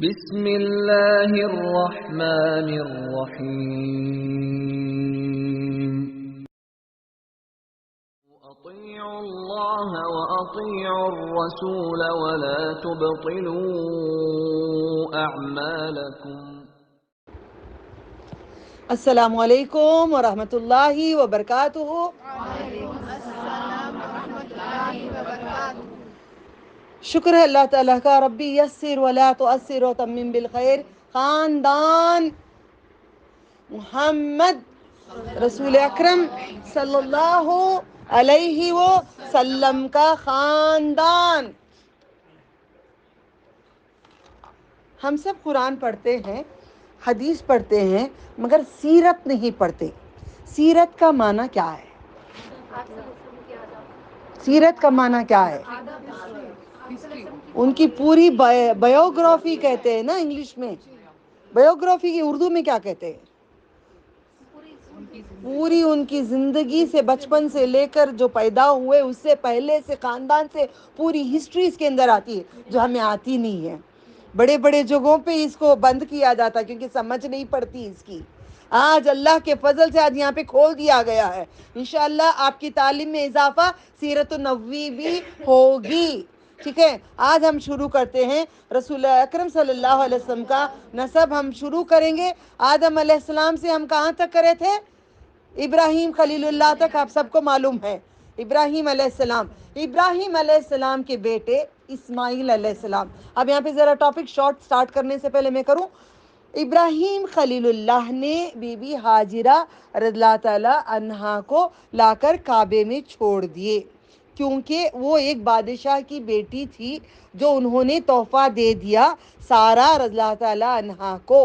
بسم اللہ الرحمن الرحیم اطیعوا اللہ واطیعوا الرسول ولا تبطلوا اعمالکم۔ السلام علیکم ورحمۃ اللہ وبرکاتہ۔ شکر ہے اللہ تعالیٰ کا، ربی یسر ولا تؤثر وتمم بالخیر۔ خاندان محمد رسول اکرم صلی اللہ علیہ وسلم کا خاندان۔ ہم سب قرآن پڑھتے ہیں، حدیث پڑھتے ہیں، مگر سیرت نہیں پڑھتے۔ سیرت کا معنی کیا ہے؟ سیرت کا معنی کیا ہے؟ ان کی پوری بایوگرافی کہتے ہیں نا انگلش میں۔ بایوگرافی کی اردو میں کیا کہتے ہیں؟ پوری ان کی زندگی سے، بچپن سے لے کر جو پیدا ہوئے اس سے پہلے سے، خاندان سے، پوری ہسٹری اس کے اندر آتی ہے جو ہمیں آتی نہیں ہے۔ بڑے بڑے جگہوں پہ اس کو بند کیا جاتا کیونکہ سمجھ نہیں پڑتی اس کی۔ آج اللہ کے فضل سے آج یہاں پہ کھول دیا گیا ہے۔ انشاءاللہ آپ کی تعلیم میں اضافہ سیرت النبوی بھی ہوگی۔ ٹھیک ہے، آج ہم شروع کرتے ہیں رسول اکرم صلی اللہ علیہ وسلم کا نسب ہم شروع کریں گے۔ آدم علیہ السلام سے ہم کہاں تک کرے تھے؟ ابراہیم خلیل اللہ تک، آپ سب کو معلوم ہے۔ ابراہیم علیہ السلام کے بیٹے اسماعیل علیہ السلام۔ اب یہاں پہ ذرا ٹاپک شارٹ سٹارٹ کرنے سے پہلے میں کروں، ابراہیم خلیل اللہ نے بی بی ہاجرہ رضی اللہ تعالی عنہا کو لا کر کعبے میں چھوڑ دیے، کیونکہ وہ ایک بادشاہ کی بیٹی تھی جو انہوں نے تحفہ دے دیا سارہ رضی اللہ تعالی عنہا کو۔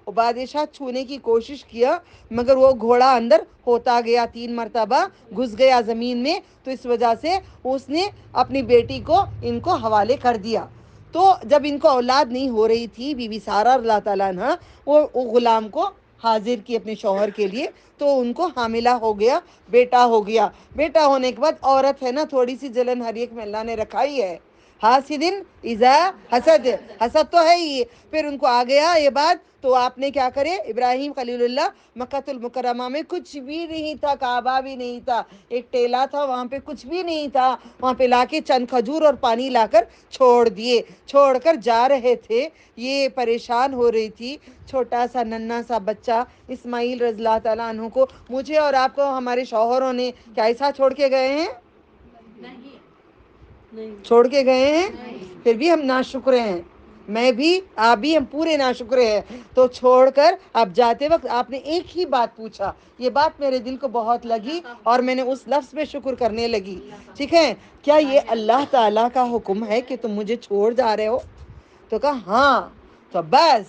وہ بادشاہ چھونے کی کوشش کیا مگر وہ گھوڑا اندر ہوتا گیا، 3 مرتبہ گھس گیا زمین میں، تو اس وجہ سے اس نے اپنی بیٹی کو ان کو حوالے کر دیا۔ تو جب ان کو اولاد نہیں ہو رہی تھی، بی بی سارہ رضی اللہ تعالیٰ عنہ وہ غلام کو حاضر کی اپنے شوہر کے لیے، تو ان کو حاملہ ہو گیا، بیٹا ہو گیا۔ بیٹا ہونے کے بعد عورت ہے نا، تھوڑی سی جلن ہر ایک میں اللہ نے رکھائی ہے۔ حاسدن اذا حسد، حسد تو ہے ہی۔ پھر ان کو آ گیا یہ بات، تو آپ نے کیا کرے، ابراہیم خلیل اللہ مکہ المکرمہ میں کچھ بھی نہیں تھا، کعبہ بھی نہیں تھا، ایک ٹیلا تھا، وہاں پہ کچھ بھی نہیں تھا، وہاں پہ لا کے چند کھجور اور پانی لا کر چھوڑ دیے۔ چھوڑ کر جا رہے تھے، یہ پریشان ہو رہی تھی، چھوٹا سا ننھا سا بچہ اسماعیل رضی اللہ تعالیٰ عنہ کو مجھے اور آپ کو ہمارے شوہروں نے کیا ایسا چھوڑ کے گئے ہیں؟ چھوڑ کے گئے ہیں؟ پھر بھی ہم ناشکر ہیں، میں بھی، آپ بھی، ہم پورے ناشکر ہیں۔ تو چھوڑ کر اب جاتے وقت آپ نے ایک ہی بات پوچھا، یہ بات میرے دل کو بہت لگی اور میں نے اس لفظ پہ شکر کرنے لگی۔ ٹھیک ہے، کیا یہ اللہ تعالیٰ کا حکم ہے کہ تم مجھے چھوڑ جا رہے ہو؟ تو کہا ہاں، تو بس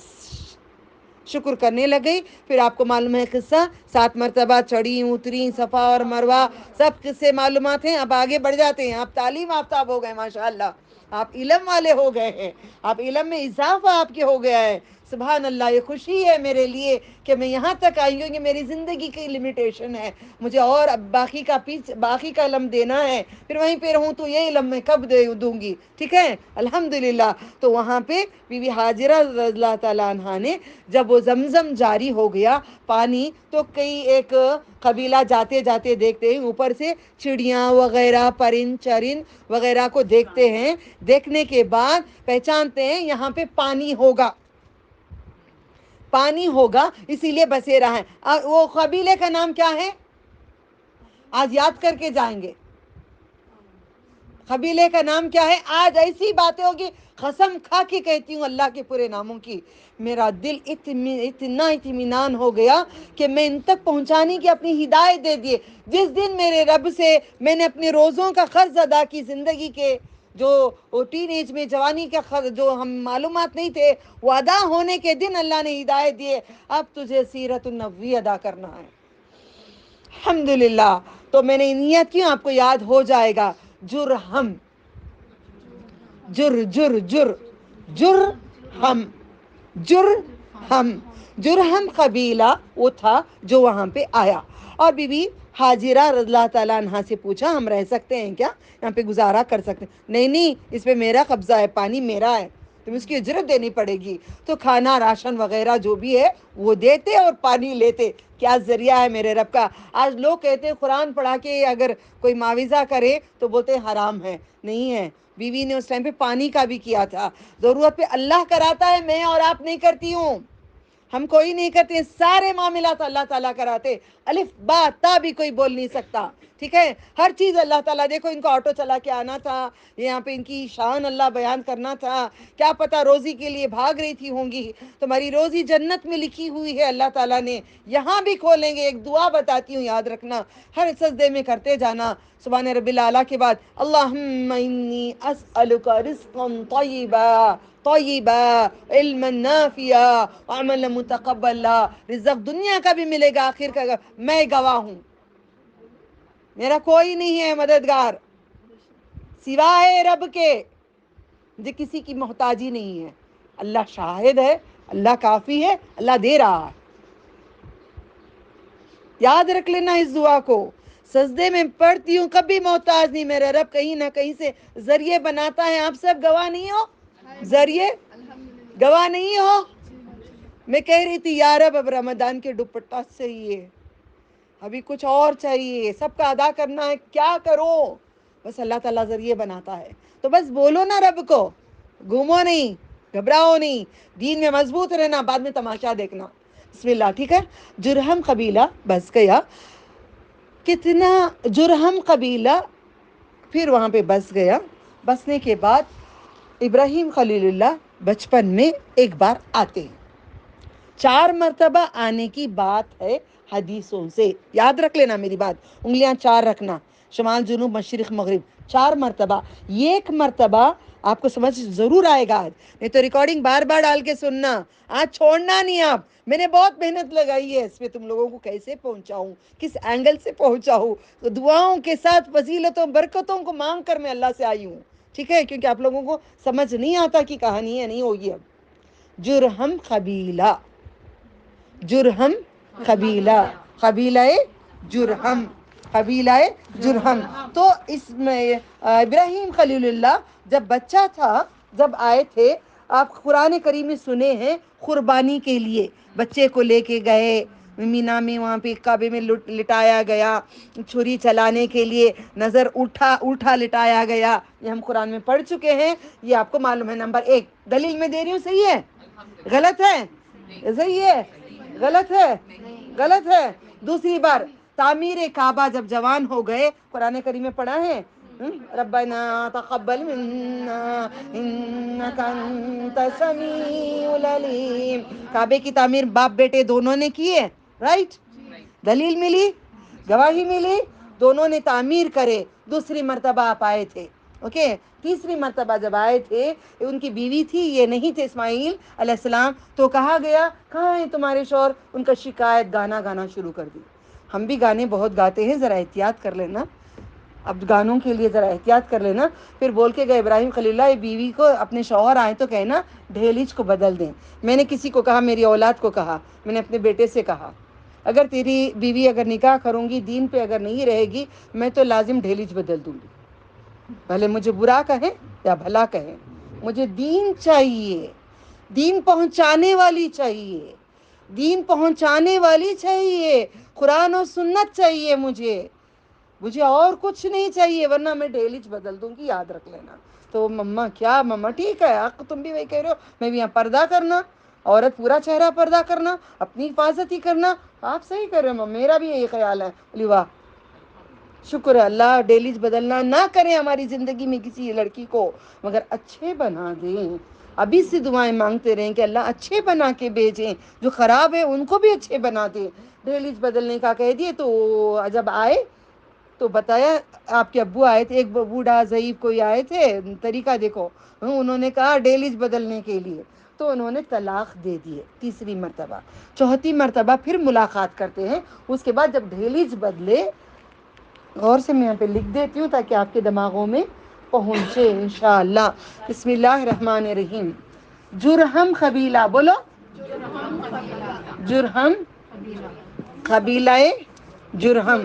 شکر کرنے لگ گئی۔ پھر آپ کو معلوم ہے قصہ، 7 مرتبہ چڑھی اتری، صفا اور مروہ، سب قصے معلومات ہیں۔ اب آگے بڑھ جاتے ہیں، آپ تعلیم یافتہ ہو گئے، ماشاءاللہ آپ علم والے ہو گئے ہیں، آپ علم میں اضافہ آپ کے ہو گیا ہے۔ سبحان اللہ، یہ خوشی ہے میرے لیے کہ میں یہاں تک آئی ہوں، کہ میری زندگی کی لمیٹیشن ہے، مجھے اور باقی کا علم دینا ہے، پھر وہیں پہ رہوں تو یہ علم میں کب دوں گی؟ ٹھیک ہے، الحمدللہ۔ تو وہاں پہ بی بی ہاجرہ رضی اللہ تعالیٰ عنہ نے جب وہ زمزم جاری ہو گیا پانی، تو کئی ایک قبیلہ جاتے جاتے دیکھتے ہیں اوپر سے چڑیاں وغیرہ، پرند چرند وغیرہ کو دیکھتے ہیں، دیکھنے کے بعد پہچانتے ہیں یہاں پہ پانی ہوگا، پانی ہوگا، اسی لیے بسیرا ہے۔ وہ قبیلے کا نام کیا ہے؟ آج یاد کر کے جائیں گے، قبیلے کا نام کیا ہے؟ آج ایسی باتیں ہوگی، قسم کھا کے کہتی ہوں اللہ کے پورے ناموں کی، میرا دل اتنا اطمینان ہو گیا کہ میں ان تک پہنچانے کی اپنی ہدایت دے دیے۔ جس دن میرے رب سے میں نے اپنے روزوں کا قرض ادا کی، زندگی کے جو ٹین ایج میں جوانی کا جو ہم معلومات نہیں تھے، وہ ادا ہونے کے دن اللہ نے ہدایت دیے، اب تجھے سیرت النبوی ادا کرنا ہے۔ الحمدللہ، تو میں نے نیت کی، آپ کو یاد ہو جائے گا۔ جرہم، جرہم قبیلہ وہ تھا جو وہاں پہ آیا، اور بی بی ہاجرہ رضی اللہ تعالیٰ عنہ سے پوچھا ہم رہ سکتے ہیں کیا یہاں پہ، گزارا کر سکتے ہیں؟ نہیں، اس پہ میرا قبضہ ہے، پانی میرا ہے۔ تمہیں اس کی اجرت دینی پڑے گی. تو کھانا راشن وغیرہ جو بھی ہے وہ دیتے اور پانی لیتے. کیا ذریعہ ہے میرے رب کا. آج لوگ کہتے ہیں قرآن پڑھا کے اگر کوئی معاوضہ کرے تو بولتے ہیں حرام ہے. نہیں ہے. بیوی نے اس ٹائم پہ پانی کا بھی کیا تھا. ضرورت پہ اللہ کراتا ہے, میں اور آپ نہیں کرتی ہوں, ہم کوئی نہیں کرتے. سارے معاملات اللہ تعالیٰ کراتے. الف با تا بھی کوئی بول نہیں سکتا. ٹھیک ہے, ہر چیز اللہ تعالیٰ. دیکھو ان کو آٹو چلا کے آنا تھا, یہاں پہ ان کی شان اللہ بیان کرنا تھا. کیا پتا روزی کے لیے بھاگ رہی تھی ہوں گی. تمہاری روزی جنت میں لکھی ہوئی ہے اللہ تعالیٰ نے. یہاں بھی کھولیں گے. ایک دعا بتاتی ہوں, یاد رکھنا, ہر سجدے میں کرتے جانا سبحان رب العلیٰ کے بعد اللہم انی اسألک رزقا طیبا طیبا علما نافعا وعملا متقبلا. رزق دنیا کا بھی ملے گا, آخر کا. میں گواہ ہوں, میرا کوئی نہیں ہے مددگار سوائے رب کے. مجھے کسی کی محتاجی نہیں ہے. اللہ شاہد ہے, اللہ کافی ہے, اللہ دے رہا ہے. یاد رکھ لینا اس دعا کو. سجدے میں پڑھتی ہوں, کبھی محتاج نہیں. میرا رب کہیں نہ کہیں سے ذریعے بناتا ہے. آپ سب گواہ نہیں ہو, ذریعے گواہ نہیں ہو. میں کہہ رہی تھی یا رب اب رمضان کے دوپٹہ چاہیے, ابھی کچھ اور چاہیے, سب کا ادا کرنا ہے, کیا کرو. بس اللہ تعالیٰ ذریعے بناتا ہے. تو بس بولو نا رب کو, گھومو نہیں, گھبراؤ نہیں, دین میں مضبوط رہنا, بعد میں تماشا دیکھنا. بسم اللہ. ٹھیک ہے. جرہم قبیلہ بس گیا. کتنا جرہم قبیلہ پھر وہاں پہ بس گیا. بسنے کے بعد ابراہیم خلیل اللہ بچپن میں ایک بار آتے ہیں. 4 مرتبہ آنے کی بات ہے حدیثوں سے. یاد رکھ لینا میری بات, انگلیاں 4 رکھنا, شمال جنوب مشرق مغرب 4 مرتبہ. ایک مرتبہ آپ کو سمجھ ضرور آئے گا آج, نہیں تو ریکارڈنگ بار بار ڈال کے سننا, آج چھوڑنا نہیں. آپ میں نے بہت محنت لگائی ہے اس پہ, تم لوگوں کو کیسے پہنچاؤں, کس اینگل سے پہنچاؤں. دعاؤں کے ساتھ فضیلتوں برکتوں کو مانگ کر میں اللہ سے آئی ہوں. ٹھیک ہے, کیونکہ آپ لوگوں کو سمجھ نہیں آتا کہ کہانی ہے نہیں ہوگی. اب جرہم قبیلہ, جرہم قبیلہ, قبیلہ جرہم, قبیلہ جرہم. تو اس میں ابراہیم خلیل اللہ جب بچہ تھا, جب آئے تھے, آپ قرآن کریم میں سنے ہیں قربانی کے لیے بچے کو لے کے گئے مینا میں, وہاں پہ کعبے میں لٹایا گیا, چھری چلانے کے لیے نظر اٹھا لٹایا گیا. یہ ہم قرآن میں پڑھ چکے ہیں, یہ آپ کو معلوم ہے. نمبر 1 دلیل میں دے رہی ہوں, صحیح ہے غلط ہے, صحیح ہے غلط ہے, غلط ہے. دوسری بار تعمیر کعبہ جب جوان ہو گئے, قرآن کریم میں پڑھا ہے ربنا تقبل منا انک انت السمیع العلیم. کعبے کی تعمیر باپ بیٹے دونوں نے کی ہے, رائٹ. دلیل ملی, گواہی ملی, دونوں نے تعمیر کرے. دوسری مرتبہ آپ آئے تھے, اوکے. تیسری مرتبہ جب آئے تھے, ان کی بیوی تھی, یہ نہیں تھے اسماعیل علیہ السلام, تو کہا گیا کہاں ہیں تمہارے شوہر. ان کا شکایت گانا شروع کر دی. ہم بھی گانے بہت گاتے ہیں, ذرا احتیاط کر لینا, اب گانوں کے لیے ذرا احتیاط کر لینا. پھر بول کے گئے ابراہیم خلیل اللہ, بیوی کو اپنے شوہر آئے تو کہنا دہلیج کو بدل دیں. میں نے کسی کو کہا, میری اولاد کو کہا, میں نے اپنے بیٹے سے کہا, اگر تیری بیوی اگر نکاح کروں گی دین پہ اگر نہیں رہے گی, میں تو لازم دہلیج بدل دوں گی. بھلے مجھے برا کہیں یا بھلا کہیں, مجھے دین چاہیے, دین پہنچانے والی چاہیے, دین پہنچانے والی چاہیے, قرآن و سنت چاہیے مجھے اور کچھ نہیں چاہیے, ورنہ میں دہلیج بدل دوں گی. یاد رکھ لینا. تو مما کیا مما ٹھیک ہے, تم بھی وہی کہہ رہے ہو, میں بھی یہاں پردہ کرنا, عورت پورا چہرہ پردہ کرنا, اپنی حفاظت ہی کرنا. آپ صحیح کر رہے ہو, میرا بھی یہی خیال ہے. علی واہ, شکر ہے اللہ. دہلیج بدلنا نہ کریں ہماری زندگی میں کسی لڑکی کو, مگر اچھے بنا دیں. ابھی سے دعائیں مانگتے رہیں کہ اللہ اچھے بنا کے بھیجیں, جو خراب ہے ان کو بھی اچھے بنا دیں. دہلیج بدلنے کا کہہ دیے, تو جب آئے تو بتایا آپ کے ابو آئے تھے, ایک بوڑھا ضعیف کوئی آئے تھے, طریقہ دیکھو, انہوں نے کہا دہلیج بدلنے کے لیے, تو انہوں نے طلاق دے دیے تیسری مرتبہ. چوتھی مرتبہ پھر ملاقات کرتے ہیں. اس کے بعد جب دہلیج بدلے, غور سے میں یہاں پہ لکھ دیتی ہوں تاکہ آپ کے دماغوں میں پہنچے انشاءاللہ. بسم اللہ الرحمن الرحیم. جرہم قبیلہ, بولو جرہم قبیلہ جرہم.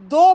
2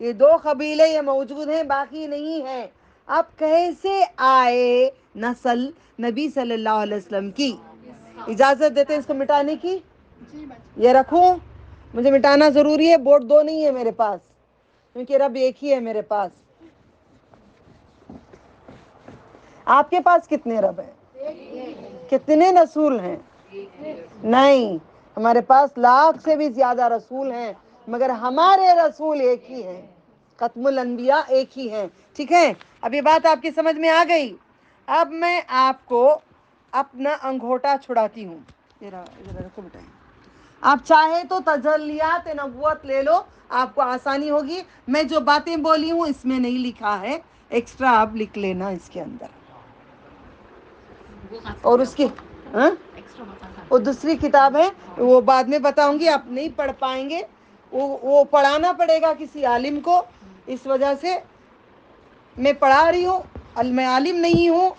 یہ 2 قبیلے یہ موجود ہیں, باقی نہیں ہیں. اب کیسے آئے نسل نبی صلی اللہ علیہ وسلم کی؟ اجازت دیتے اس کو مٹانے کی؟ یہ رکھوں, مجھے مٹانا ضروری ہے. بورڈ 2 نہیں ہے میرے پاس, کیونکہ رب ایک ہی ہے میرے پاس. آپ کے پاس کتنے رب ہیں؟ کتنے رسول ہیں؟ نہیں, ہمارے پاس لاکھ سے بھی زیادہ رسول ہیں, مگر ہمارے رسول ایک ہی ہیں. ختم الانبیاء ایک ہی ہیں. ٹھیک ہے, اب یہ بات آپ کی سمجھ میں آ گئی. اب میں آپ کو اپنا انگوٹا چھڑاتی ہوں. آپ چاہے تو تجلیات نبوت لے لو, آپ کو آسانی ہوگی. میں جو باتیں بولی ہوں اس میں نہیں لکھا ہے, ایکسٹرا آپ لکھ لینا اس کے اندر. اور اس کی وہ دوسری کتاب ہے, وہ بعد میں بتاؤں گی, آپ نہیں پڑھ پائیں گے. وہ پڑھانا پڑے گا کسی عالم کو. اس وجہ سے میں پڑھا رہی ہوں. میں عالم نہیں ہوں,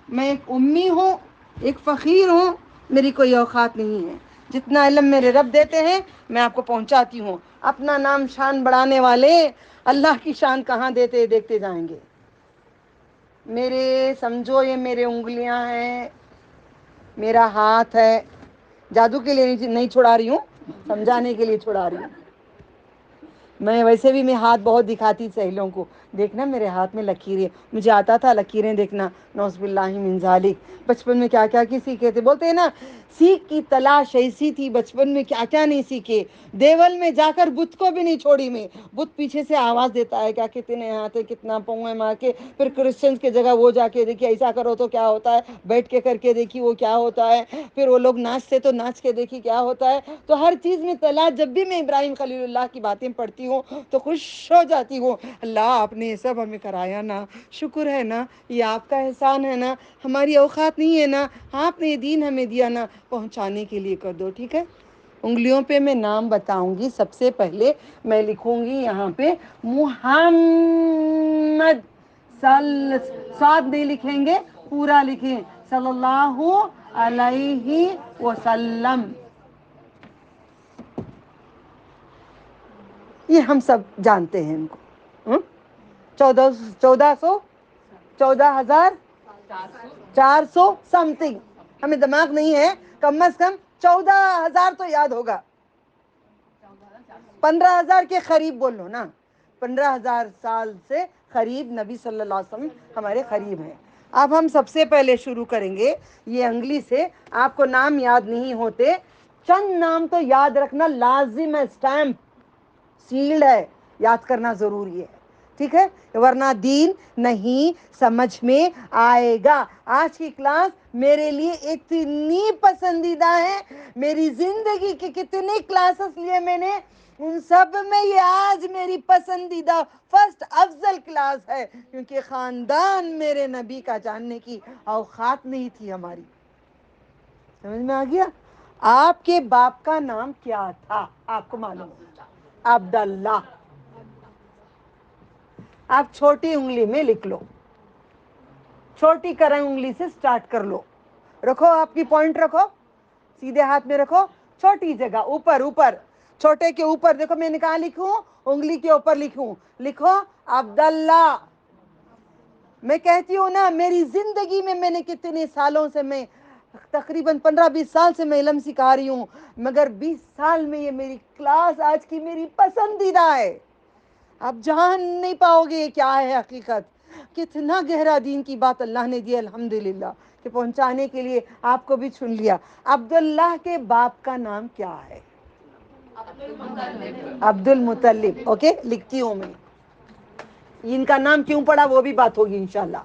میں ایک امی ہوں, ایک فقیر ہوں. میری کوئی اوقات نہیں ہے. جتنا علم میرے رب دیتے ہیں میں آپ کو پہنچاتی ہوں. اپنا نام شان بڑھانے والے اللہ کی شان کہاں دیتے دیکھتے جائیں گے. میرے سمجھو یہ میرے انگلیاں ہیں, میرا ہاتھ ہے. جادو کے لیے نہیں چھڑا رہی ہوں, سمجھانے کے لیے چھڑا رہی ہوں. میں ویسے بھی میں ہاتھ بہت دکھاتی سہیلوں کو, دیکھنا میرے ہاتھ میں لکیریں. مجھے آتا تھا لکیریں دیکھنا, نعوذ باللہ من ذالک. بچپن میں کیا کیا سیکھے تھے, بولتے ہیں نا سیکھ کی تلاش ایسی تھی بچپن میں, کیا کیا نہیں سیکھے. دیول میں جا کر بت کو بھی نہیں چھوڑی میں. بت پیچھے سے آواز دیتا ہے, کیا کتنے ہاتھ ہے, کتنا پاؤں ہے ماں کے. پھر کرسچنس کی جگہ وہ جا کے دیکھی, ایسا کرو تو کیا ہوتا ہے, بیٹھ کے کر کے دیکھی وہ کیا ہوتا ہے. پھر وہ لوگ ناچتے تو ناچ کے دیکھی کیا ہوتا ہے. تو ہر چیز میں تلاش. جب بھی میں ابراہیم خلیل اللہ کی باتیں پڑھتی ہوں تو خوش ہو جاتی ہوں. اللہ آپ نے یہ سب ہمیں کرایا نا, شکر ہے نا, یہ آپ کا احسان ہے نا, ہماری اوقات نہیں ہے نا, آپ نے یہ دین ہمیں دیا نا, پہنچانے کے لیے کر دو. ٹھیک ہے, انگلیوں پہ میں نام بتاؤں گی. سب سے پہلے میں لکھوں گی یہاں پہ محمد. ساتھ نہیں لکھیں گے, پورا لکھیں صلی اللہ علیہ وسلم. یہ ہم سب جانتے ہیں ان کو. 14,400 سم تھنگ. ہمیں دماغ نہیں ہے, کم از کم 14,000 تو یاد ہوگا. 15,000 کے قریب بول لو نا. 15,000 سال سے قریب نبی صلی اللہ علیہ وسلم ہمارے قریب ہیں. اب ہم سب سے پہلے شروع کریں گے یہ انگلی سے. آپ کو نام یاد نہیں ہوتے, چند نام تو یاد رکھنا لازم ہے. اسٹیمپ سیلڈ ہے, یاد کرنا ضروری ہے. ٹھیک ہے, ورنہ دین نہیں سمجھ میں آئے گا. آج کی کلاس میرے لیے اتنی پسندیدہ ہے. میری زندگی کے کتنے کلاسز لیے میں نے, ان سب میں یہ آج میری پسندیدہ فرسٹ افضل کلاس ہے. کیونکہ خاندان میرے نبی کا جاننے کی اوقات نہیں تھی ہماری. سمجھ میں آ گیا؟ آپ کے باپ کا نام کیا تھا آپ کو معلوم ہے؟ عبداللہ. آپ چھوٹی انگلی میں لکھ لو, چھوٹی کرنگ انگلی سے سٹارٹ کر لو. رکھو آپ کی پوائنٹ رکھو, سیدھے ہاتھ میں رکھو, چھوٹی جگہ اوپر. اوپر چھوٹے کے اوپر دیکھو میں نے کہاں لکھوں, انگلی کے اوپر لکھوں. لکھو عبداللہ. میں کہتی ہوں نا میری زندگی میں نے کتنے سالوں سے, میں تقریباً 15-20 سال سے میں علم سکھا رہی ہوں, مگر 20 سال میں یہ میری کلاس آج کی میری پسندیدہ ہے. آپ جان نہیں پاؤ گے کیا ہے حقیقت. کتنا گہرا دین کی بات اللہ نے دی الحمدللہ, کہ پہنچانے کے لیے آپ کو بھی چن لیا. عبداللہ کے باپ کا نام کیا ہے؟ عبد المطلب. اوکے, لکھتی ہوں میں. ان کا نام کیوں پڑا وہ بھی بات ہوگی انشاءاللہ.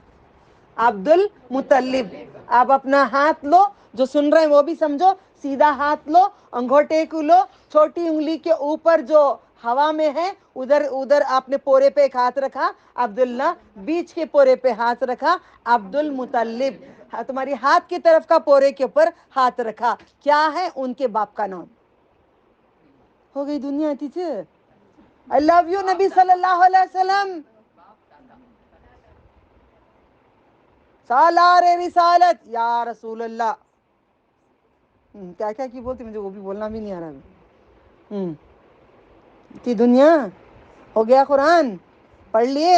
عبد المطلب. آپ اپنا ہاتھ لو, جو سن رہے ہیں وہ بھی سمجھو. سیدھا ہاتھ لو, انگوٹھے کو لو, چھوٹی انگلی کے اوپر جو ہوا میں ہے ادھر آپ نے پورے پہ ایک ہاتھ رکھا عبداللہ, بیچ کے پورے پہ ہاتھ رکھا عبد المطلب. تمہاری ہاتھ کی طرف کا پورے کے اوپر ہاتھ رکھا. کیا ہے ان کے باپ کا نام؟ ہو گئی دنیا تھی. I love you نبی صلی اللہ علیہ وسلم. سالار رسالت یا رسول اللہ. کیا کیا کی بولتی, مجھے وہ بھی بولنا بھی نہیں آ رہا. تھی دنیا ہو گیا قرآن پڑھ لیے,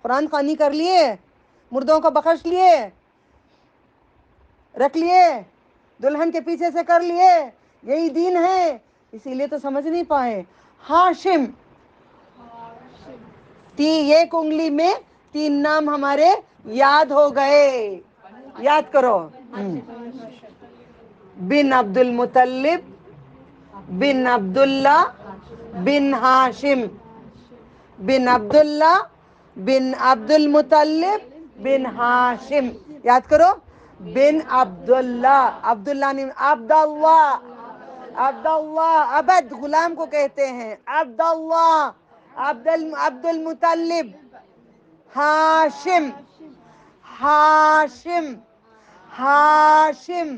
قرآن خوانی کر لیے, مردوں کو بخش لیے, رکھ لیے, دلہن کے پیچھے سے کر لیے, یہی دین ہے, اسی لیے تو سمجھ نہیں پائے. ہاشم, ایک انگلی میں 3 نام ہمارے یاد ہو گئے. یاد کرو, بن عبد المطلب, بن عبداللہ, بن ہاشم. بن عبداللہ, بن عبد المطلب, بن ہاشم. یاد کرو, بن عبداللہ, عبداللہ نہیں, عبداللہ, عبداللہ, عبد غلام کو کہتے ہیں, عبداللہ, عبد المطلب, ہاشم, ہاشم, ہاشم,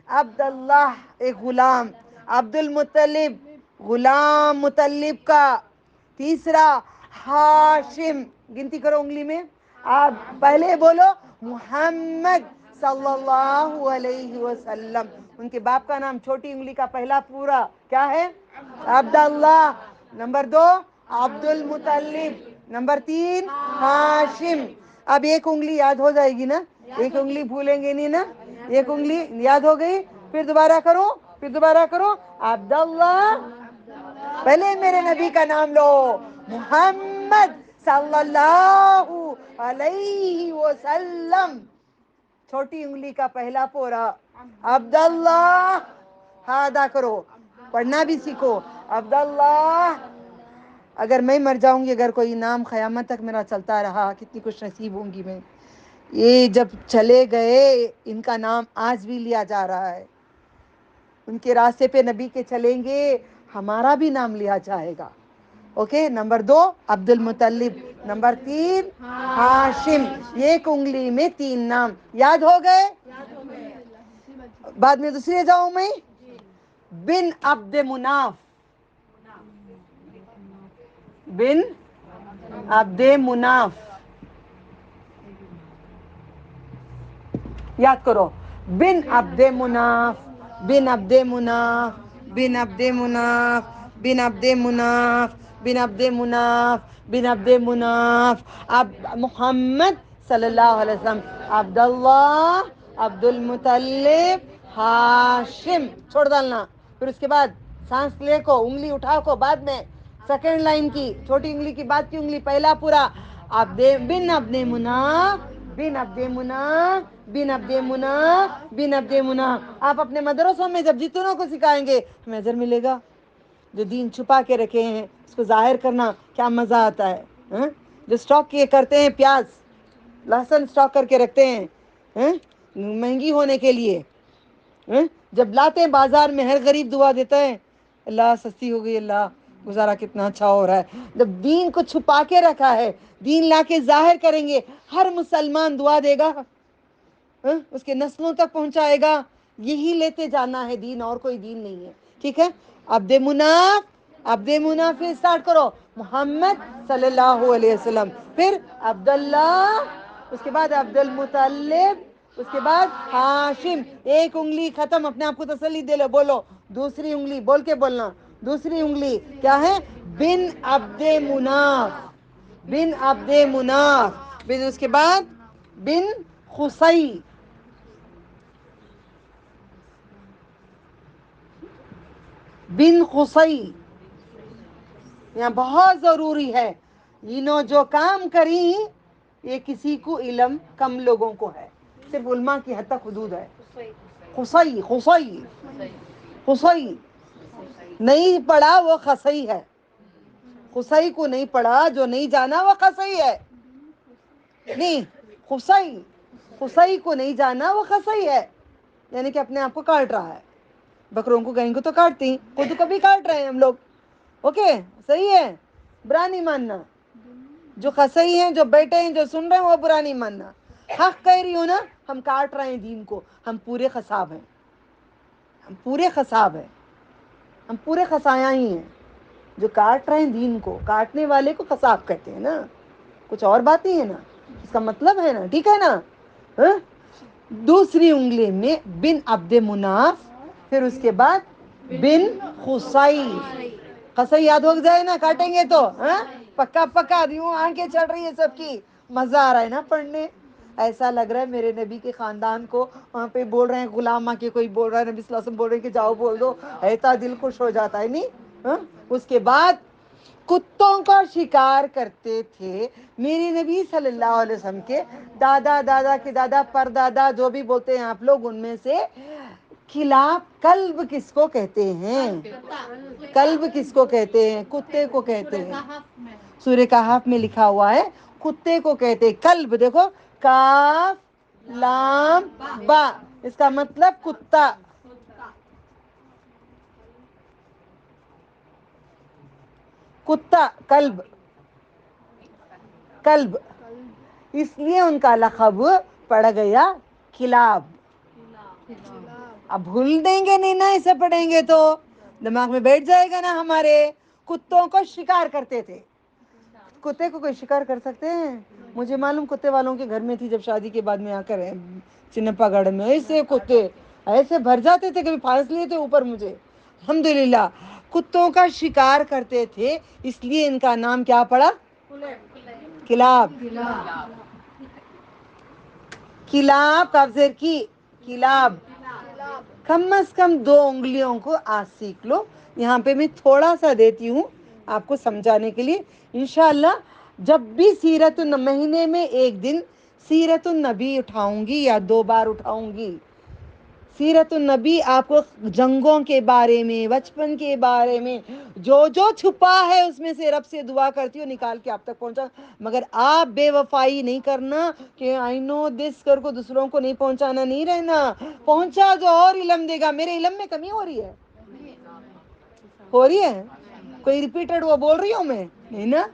عبداللہ ایک غلام, عبد المطلب غلام مطلب کا. تیسرا ہاشم, گنتی کرو انگلی میں. آپ پہلے بولو محمد صلی اللہ علیہ وسلم. ان کے باپ کا نام چھوٹی انگلی کا پہلا پورا کیا ہے؟ عبداللہ. نمبر 2 عبد المطلب. نمبر 3 ہاشم. اب ایک انگلی یاد ہو جائے گی نا, ایک انگلی بھولیں گے نہیں نا, ایک انگلی یاد ہو گئی. پھر دوبارہ کرو, پھر دوبارہ کرو, عبداللہ, پہلے میرے نبی کا نام لو, محمد صلی اللہ علیہ وسلم. چھوٹی انگلی کا پہلا پورا عبداللہ. ہاں ادا کرو, پڑھنا بھی سیکھو. عبداللہ. اگر میں مر جاؤں گی, اگر کوئی نام قیامت تک میرا چلتا رہا, کتنی خوش نصیب ہوں گی میں. یہ جب چلے گئے, ان کا نام آج بھی لیا جا رہا ہے. ان کے راستے پہ نبی کے چلیں گے, ہمارا بھی نام لیا جائے گا. اوکے. نمبر 2 عبد المطلب, نمبر 3 ہاشم. ایک انگلی میں 3 نام یاد ہو گئے. بعد میں دوسرے جاؤں میں, بن عبد مناف, بن عبد مناف. یاد کرو, بن عبد مناف, بن عبد مناف, بن عبد مناف, بن عبد مناف, بن عبد مناف, بن عبد مناف. اب محمد صلی اللہ علیہ وسلم, عبداللہ, عبد المطلب, ہاشم. چھوڑ ڈالنا. پھر اس کے بعد سانس لے کو, انگلی اٹھا کو, بعد میں سیکنڈ لائن کی چھوٹی انگلی کی بعد کی انگلی پہلا پورا, بن عبد مناف, بن عبد مناف, بن عبد مناف, بن عبد مناف. آپ اپنے مدرسوں میں جب جتنوں کو سکھائیں گے, ہمیں اجر ملے گا. جو دین چھپا کے رکھے ہیں اس کو ظاہر کرنا کیا مزہ آتا ہے. جو سٹاک کیے کرتے ہیں, پیاز لہسن سٹاک کر کے رکھتے ہیں مہنگی ہونے کے لیے, جب لاتے ہیں بازار میں, ہر غریب دعا دیتا ہے, اللہ سستی ہو گئی, اللہ گزارا کتنا اچھا ہو رہا ہے. جب دین کو چھپا کے رکھا ہے, دین لا کے ظاہر کریں گے, ہر مسلمان دعا دے گا, اس کے نسلوں تک پہنچائے گا. یہی لیتے جانا ہے دین, اور کوئی دین نہیں ہے. ٹھیک ہے. عبد مناف, عبد مناف سے اسٹارٹ کرو, محمد صلی اللہ علیہ وسلم. پھر عبداللہ, اس کے بعد عبد المطلب, اس کے بعد ہاشم. ایک انگلی ختم, اپنے آپ کو تسلی دے لو. بولو دوسری انگلی, بول کے بولنا. دوسری انگلی کیا ہے؟ بن عبد مناف, بن عبد مناف. پھر اس کے بعد بن خصی, بن خصی. یہاں بہت ضروری ہے, انہوں جو کام کری, یہ کسی کو علم کم لوگوں کو ہے, صرف علماء کی حد تک حدود ہے. خصی, خصی, خصی. نہیں پڑھا وہ خصی ہے. خصی کو نہیں پڑھا, جو نہیں جانا وہ خصی ہے. نہیں, خصی, خصی کو نہیں جانا وہ خصی ہے, یعنی کہ اپنے آپ کو کاٹ رہا ہے. بکروں کو گائیں کو تو کاٹتی, خود کو بھی کاٹ رہے ہیں ہم لوگ. اوکے, صحیح ہے, برا نہیں ماننا. جو خصی ہیں, جو بیٹھے ہیں, جو سن رہے ہیں, وہ برا نہیں ماننا. حق کہہ رہی ہوں نا, ہم کاٹ رہے ہیں دین کو, ہم پورے خصاب ہیں, ہم پورے خصاب ہیں, ہم پورے خصایاں ہی ہیں. جو کاٹ رہے ہیں دین کو, کاٹنے والے کو خصاب کہتے ہیں نا, کچھ اور بات ہی ہے نا, اس کا مطلب ہے نا. ٹھیک ہے نا. دوسری انگلی میں بن عبد مناف, پھر اس کے بعد بن خصی. خصی یاد ہو جائے نا, کاٹیں گے تو. پکا پکا یوں آنکھیں چڑھ رہی ہے سب کی, مزہ آ رہا ہے نا پڑھنے. ایسا لگ رہا ہے میرے نبی کے خاندان کو وہاں پہ بول رہے ہیں غلامہ کے, کوئی بول رہا ہے نبی صلی اللہ علیہ وسلم بول رہے ہیں کہ جاؤ بول دو, ایسا دل خوش ہو جاتا ہے نہیں. اس کے بعد کتوں کا شکار کرتے تھے میرے نبی صلی اللہ علیہ وسلم کے دادا دادا کے دادا پر دادا, جو بھی بولتے ہیں آپ لوگ, ان میں سے کلاب. کلب کس کو کہتے ہیں؟ کلب کس کو کہتے ہیں؟ کتے کو کہتے ہیں. سورہ کہف میں لکھا ہوا ہے کتے کو کہتے ہیں کلب. دیکھو کاف لام با, اس کا مطلب کتا. کتا کلب, کلب, اس لیے ان کا لقب پڑ گیا کلاب. اب بھول دیں گے نہیں نا, اسے پڑھیں گے تو دماغ میں بیٹھ جائے گا نا ہمارے. کتوں کو شکار کرتے تھے. کتے کو کوئی شکار کر سکتے ہیں؟ مجھے معلوم کتے والوں کے گھر میں تھی جب شادی کے بعد میں آ کر چنپا گڑھ میں, ایسے کتے ایسے بھر جاتے تھے, کبھی پھانس لیے تھے اوپر مجھے. الحمدللہ کتوں کا شکار کرتے تھے, اس لیے ان کا نام کیا پڑا؟ کلاب. کلاب کا زیر کی کلاب. کم از کم 2 انگلیوں کو آج سیکھ لو. یہاں پہ میں تھوڑا سا دیتی ہوں آپ کو سمجھانے کے لیے. انشاءاللہ جب بھی سیرت مہینے میں 1 دن سیرت النبی اٹھاؤں گی یا 2 بار اٹھاؤں گی. سیرت النبی آپ کو جنگوں کے بارے میں, بچپن کے بارے میں, جو جو چھپا ہے اس میں سے رب سے دعا کرتی ہوں نکال کے آپ تک پہنچا. مگر آپ بے وفائی نہیں کرنا کہ آئی نو دس کر کو دوسروں کو نہیں پہنچانا نہیں رہنا. پہنچا جو اور علم دے گا. میرے علم میں کمی ہو رہی ہے؟ ہو رہی ہے؟ کوئی ریپیٹڈ وہ بول رہی ہوں میں نہیں نا.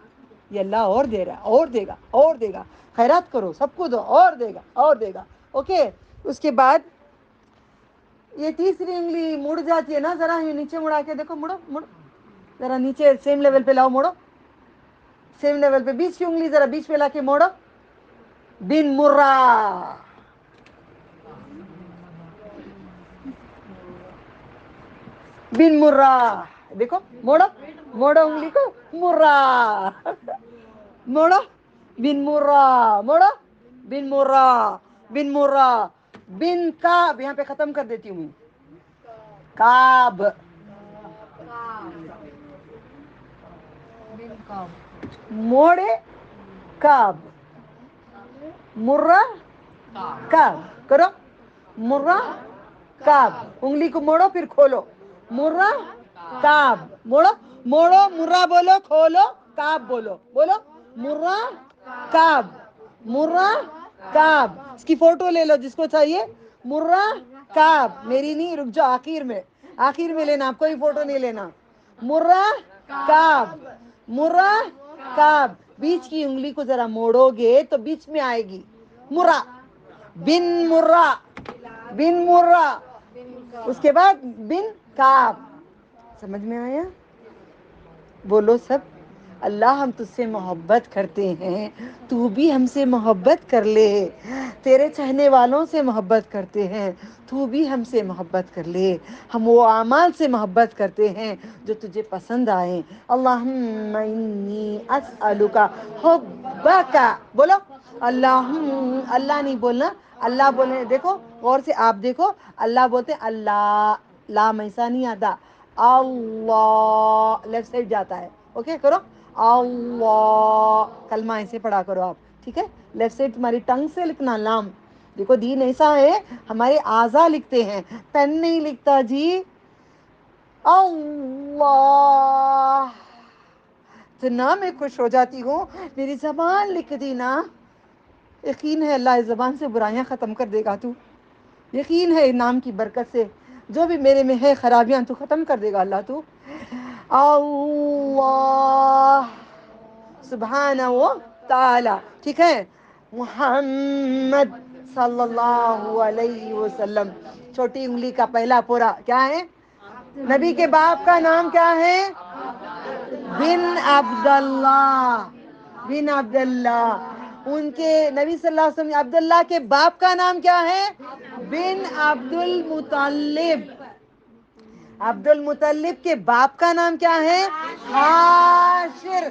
یہ اللہ اور دے رہا, اور دے گا, اور دے گا. خیرات کرو, سب کو دو, اور دے گا, اور دے گا. اوکے. اس کے بعد یہ تیسری انگلی مڑ جاتی ہے نا, ذرا یہ نیچے مڑا کے دیکھو, مڑو مڑو ذرا نیچے سیم لیول پہ لاؤ, موڑو سیم لیول پہ. بیچ کی انگلی ذرا بیچ پہ لا کے موڑو. بن مرہ, بن مرہ. دیکھو موڑو, موڑو انگلی کو, مرہ موڑو. بن مرہ, موڑو. بن مرہ, بن مرہ. بن کعب, یہاں پہ ختم کر دیتی ہوں. کعب, موڑے کعب, مرہ کعب. کرو مرہ کعب. انگلی کو موڑو پھر کھولو. مرہ کعب. موڑو, موڑو, مرہ بولو, کھولو کعب بولو. بولو مرہ کعب, مرہ کعب. اس کی فوٹو لے لو جس کو چاہیے. مرہ کعب. میری نہیں, رک جاؤ, آخر میں, آخر میں لینا, آپ کوئی فوٹو نہیں لینا. مرہ کعب, مرہ کعب. بیچ کی انگلی کو ذرا موڑو گے تو بیچ میں آئے گی مرہ. بن مرہ, بن مرہ. اس کے بعد بن کعب. سمجھ میں آیا؟ بولو سب, اللہ ہم تجھ سے محبت کرتے ہیں, تو بھی ہم سے محبت کر لے. تیرے چاہنے والوں سے محبت کرتے ہیں, تو بھی ہم سے محبت کر لے. ہم وہ اعمال سے محبت کرتے ہیں جو تجھے پسند آئیں. اللہم انی اسألک حبک. بولو اللہم, اللہ نہیں بولنا, اللہ بولے. دیکھو غور سے, آپ دیکھو, اللہ بولتے اللہ, لام ایسا نہیں آتا. اللہ لیفٹ سائڈ جاتا ہے. اوکے کرو, اللہ. کلمہ ایسے پڑھا کرو آپ, ٹھیک ہے. لیفٹ سائڈ تمہاری ٹنگ سے لکھنا لام. دیکھو دین ایسا ہے, ہمارے اعضاء لکھتے ہیں, پین نہیں لکھتا جی. اللہ. اتنا میں خوش ہو جاتی ہوں, میری زبان لکھ دی نا. یقین ہے اللہ اس زبان سے برائیاں ختم کر دے گا. تو یقین ہے نام کی برکت سے جو بھی میرے میں ہے خرابیاں تو ختم کر دے گا اللہ. تو اللہ سبحانہ و تعالی, ٹھیک ہے. محمد صلی اللہ علیہ وسلم. چھوٹی انگلی کا پہلا پورا کیا ہے؟ نبی کے باپ کا نام کیا ہے؟ بن عبداللہ, بن عبداللہ. ان کے نبی صلی اللہ علیہ وسلم عبداللہ کے باپ کا نام کیا ہے؟ بن عبد المطلب. عبد المطلب کے باپ کا نام کیا ہے؟ ہاشر.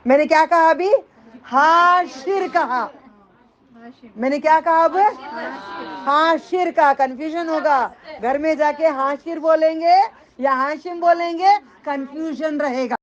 میں نے کیا کہا ابھی؟ حاشر کہا. میں نے کیا کہا اب؟ حاشر کا کنفیوژن ہوگا. گھر میں جا کے حاشر بولیں گے یا ہاشم بولیں گے، کنفیوژن رہے گا.